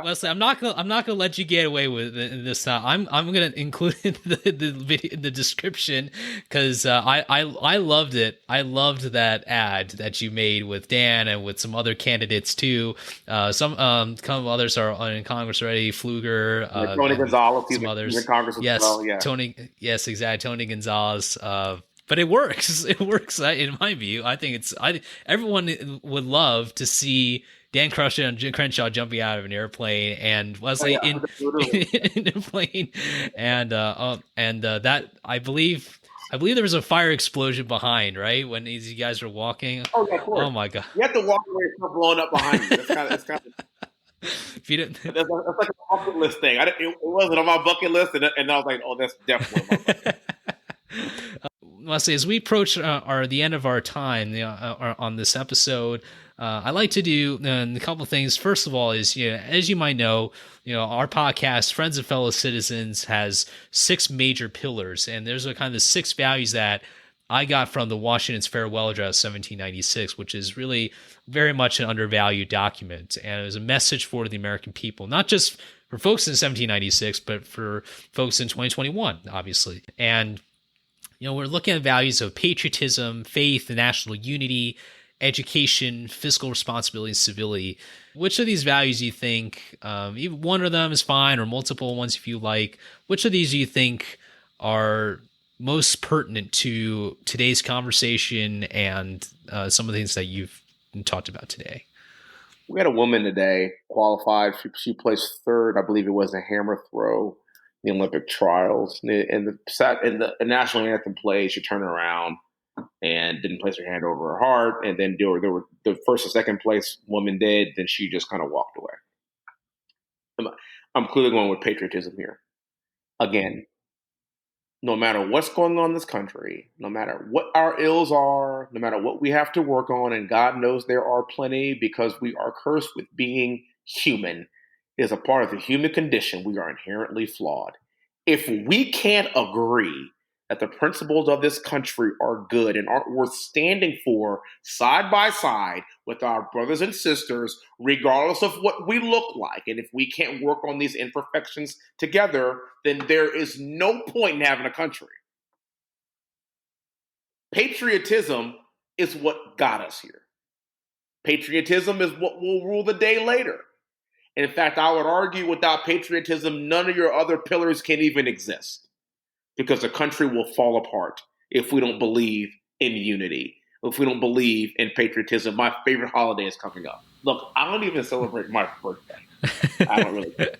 Wesley, I'm not gonna let you get away with it this time. I'm gonna include the video in the description because I loved it. I loved that ad that you made with Dan and with some other candidates too. Some others are in Congress already. Pfluger, Tony Gonzalez, some others. He's in Congress as well. Yeah. Tony. Yes, exactly. Tony Gonzalez. But it works. It works in my view. I think everyone would love to see Dan Crenshaw jumping out of an airplane and Wesley in a plane, and that I believe there was a fire explosion behind, right, when you guys were walking. Oh yeah, of course. Oh my god! You have to walk away with stuff blowing up behind you. That's kind of. If you didn't, that's like a bucket list thing. It wasn't on my bucket list, and I was like, oh, that's definitely on my bucket list. Leslie, as we approach the end of our time on this episode, I like to do a couple of things. First of all, is as you might know, our podcast, Friends and Fellow Citizens, has 6 major pillars, and there's a kind of the 6 values that I got from the Washington's Farewell Address 1796, which is really very much an undervalued document, and it was a message for the American people, not just for folks in 1796, but for folks in 2021, obviously. And we're looking at values of patriotism, faith, national unity, education, fiscal responsibility, and civility. Which of these values do you think, even one of them is fine, or multiple ones if you like, which of these do you think are most pertinent to today's conversation and some of the things that you've talked about today? We had a woman today qualified. She placed 3rd, I believe it was, in hammer throw in the Olympic trials. And the national anthem plays, she turned around and didn't place her hand over her heart. And then there were the first and second place woman did. Then she just kind of walked away. I'm clearly going with patriotism here. Again, no matter what's going on in this country, no matter what our ills are, no matter what we have to work on, and God knows there are plenty because we are cursed with being human, it is a part of the human condition. We are inherently flawed. If we can't agree that the principles of this country are good and aren't worth standing for side by side with our brothers and sisters, regardless of what we look like, and if we can't work on these imperfections together, then there is no point in having a country. Patriotism is what got us here. Patriotism is what will rule the day later. In fact, I would argue without patriotism, none of your other pillars can even exist because the country will fall apart if we don't believe in unity, if we don't believe in patriotism. My favorite holiday is coming up. Look, I don't even celebrate my birthday. I don't really care.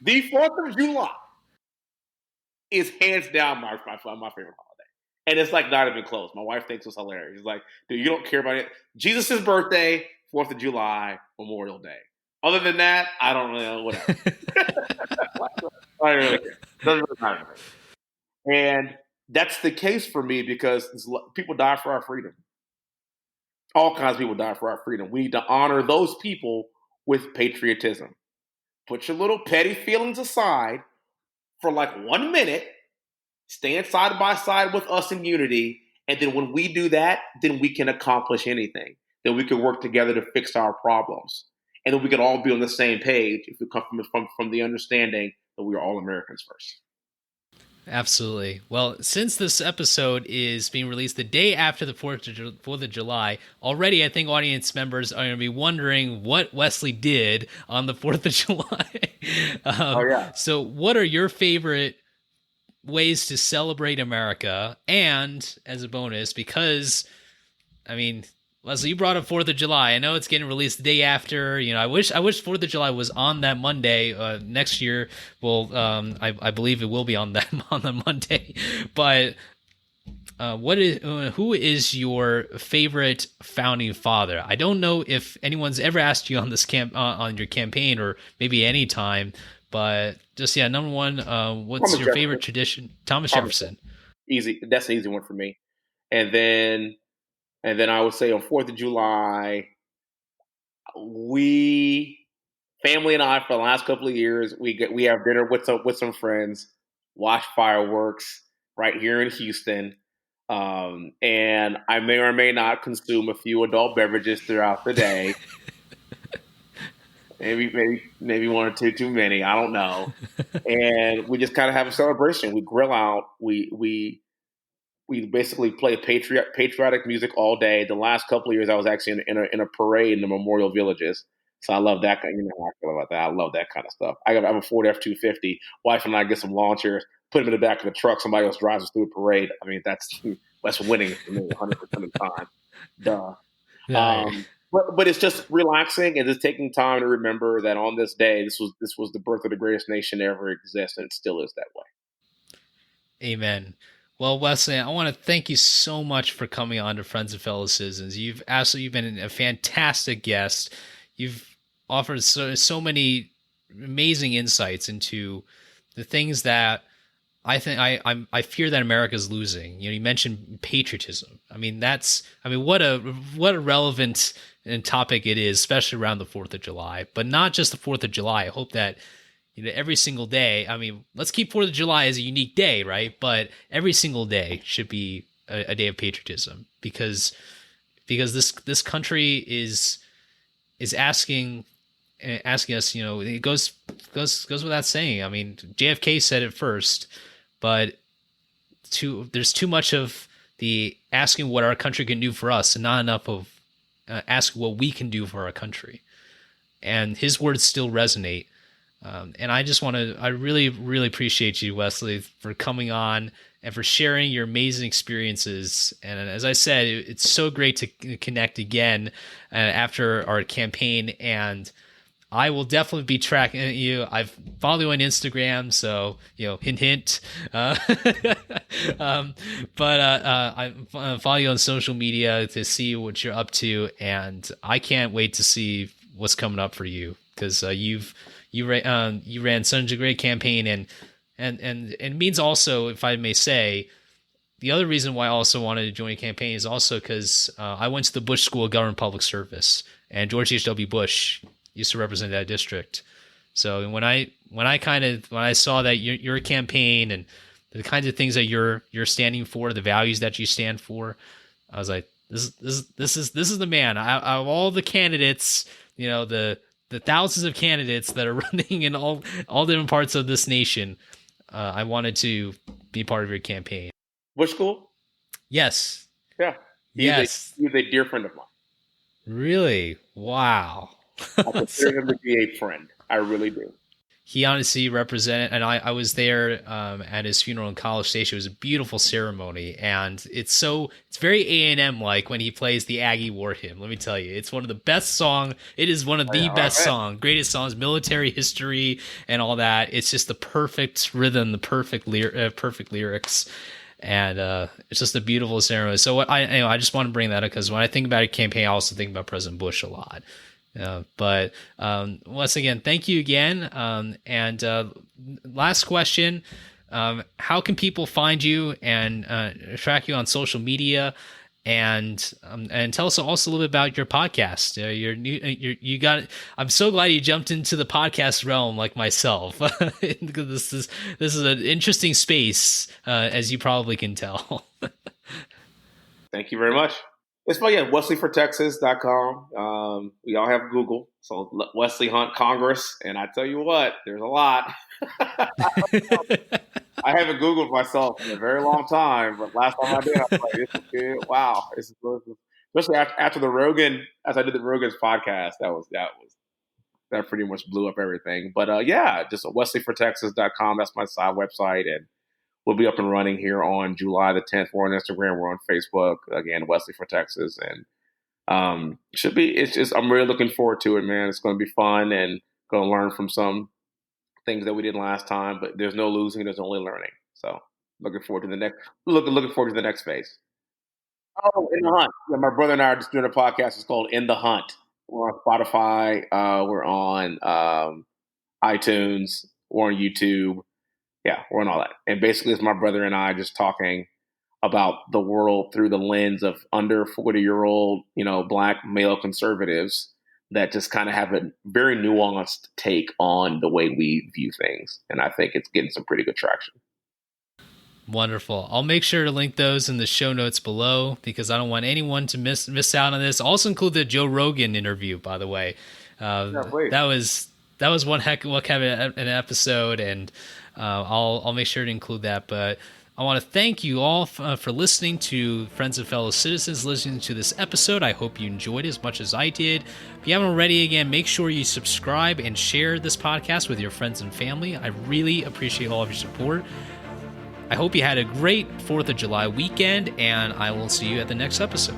The 4th of July is hands down my favorite holiday. And it's like not even close. My wife thinks it's hilarious. She's like, dude, you don't care about it. Jesus' birthday, 4th of July, Memorial Day. Other than that, I don't really know, whatever. I don't really care. Doesn't really matter. And that's the case for me because people die for our freedom. All kinds of people die for our freedom. We need to honor those people with patriotism. Put your little petty feelings aside for like 1 minute, stand side by side with us in unity, and then when we do that, then we can accomplish anything. Then we can work together to fix our problems. And then we can all be on the same page if we come from the understanding that we are all Americans first. Absolutely. Well, since this episode is being released the day after the 4th of July, already I think audience members are going to be wondering what Wesley did on the 4th of July. Oh, yeah. So what are your favorite ways to celebrate America? And as a bonus, because, I mean, Leslie, you brought up 4th of July. I know it's getting released the day after. You know, I wish 4th of July was on that Monday. Next year, well, I believe it will be on the Monday. But who is your favorite founding father? I don't know if anyone's ever asked you on this on your campaign or maybe any time. But just number one, what's your favorite tradition? Thomas Jefferson. Easy. That's an easy one for me. And then I would say on 4th of July, family and I, for the last couple of years, we have dinner with some friends, watch fireworks right here in Houston, and I may or may not consume a few adult beverages throughout the day. maybe one or two too many. I don't know. And we just kind of have a celebration. We grill out. We basically play patriotic music all day. The last couple of years, I was actually in a parade in the Memorial Villages. So I love that. You know how I feel about that. I love that kind of stuff. I have a Ford F-250. Wife and I get some lawn chairs, put them in the back of the truck. Somebody else drives us through a parade. I mean, that's winning for me 100% of the time. Duh. Right. But it's just relaxing and just taking time to remember that on this day, this was the birth of the greatest nation to ever exist, and it still is that way. Amen. Well, Wesley, I want to thank you so much for coming on to Friends and Fellow Citizens. You've been a fantastic guest. You've offered so many amazing insights into the things that I think I fear that America's losing. You know, you mentioned patriotism. I mean, what a relevant topic it is, especially around the 4th of July. But not just the 4th of July. I hope that every single day. I mean, let's keep 4th of July as a unique day, right? But every single day should be a day of patriotism because this country is asking us. You know, it goes without saying. I mean, JFK said it first, but there's too much of the asking what our country can do for us, and not enough of asking what we can do for our country. And his words still resonate. And I really, really appreciate you, Wesley, for coming on and for sharing your amazing experiences. And as I said, it's so great to connect again after our campaign. And I will definitely be tracking you. I've followed you on Instagram, so hint, hint. But I follow you on social media to see what you're up to, and I can't wait to see what's coming up for you because you ran such a great campaign, and it means also, if I may say, the other reason why I also wanted to join a campaign is also because I went to the Bush School of Government Public Service, and George H.W. Bush used to represent that district. So when I saw that your campaign and the kinds of things that you're standing for, the values that you stand for, I was like, this is the man. Out of all the candidates, the thousands of candidates that are running in all different parts of this nation, I wanted to be part of your campaign. Bush School? Yes. Yeah, Yes. he's a dear friend of mine. Really? Wow. I So consider him to be a friend. I really do. he honestly represented, and I was there at his funeral in College Station. It was a beautiful ceremony, and it's very A&M like when he plays the Aggie War Hymn. Let me tell you, it's one of the best song. It is one of the I best bet. song, greatest songs, military history, and all that. It's just the perfect rhythm, the perfect lyrics. And it's just a beautiful ceremony. So I just want to bring that up because when I think about a campaign, I also think about President Bush a lot. But once again, thank you again. And last question: how can people find you and track you on social media? And tell us also a little bit about your podcast. Your new, you got. I'm so glad you jumped into the podcast realm like myself, because this is an interesting space, as you probably can tell. Thank you very much. It's fun, yeah, wesleyfortexas.com. We all have Google. So Wesley Hunt Congress. And I tell you what, there's a lot. I haven't Googled myself in a very long time, but last time I did, I was like, this is good. Wow. Especially after the Rogan, as I did the Rogan's podcast, that pretty much blew up everything. But yeah, just wesleyfortexas.com. That's my side website. And we'll be up and running here on July the 10th. We're on Instagram. We're on Facebook. Again, Wesley for Texas. And I'm really looking forward to it, man. It's going to be fun and going to learn from some things that we did last time, but there's no losing. There's only learning. So looking forward to the next phase. Oh, In the Hunt. Yeah, my brother and I are just doing a podcast. It's called In the Hunt. We're on Spotify. We're on iTunes. We're on YouTube. Yeah, we're on all that. And basically, it's my brother and I just talking about the world through the lens of under 40-year-old, black male conservatives that just kind of have a very nuanced take on the way we view things. And I think it's getting some pretty good traction. Wonderful. I'll make sure to link those in the show notes below because I don't want anyone to miss out on this. Also include the Joe Rogan interview, by the way. Yeah, That was one heck of an episode, and I'll make sure to include that. But I want to thank you all for listening to Friends and Fellow Citizens, listening to this episode. I hope you enjoyed it as much as I did. If you haven't already, again, make sure you subscribe and share this podcast with your friends and family. I really appreciate all of your support. I hope you had a great 4th of July weekend, and I will see you at the next episode.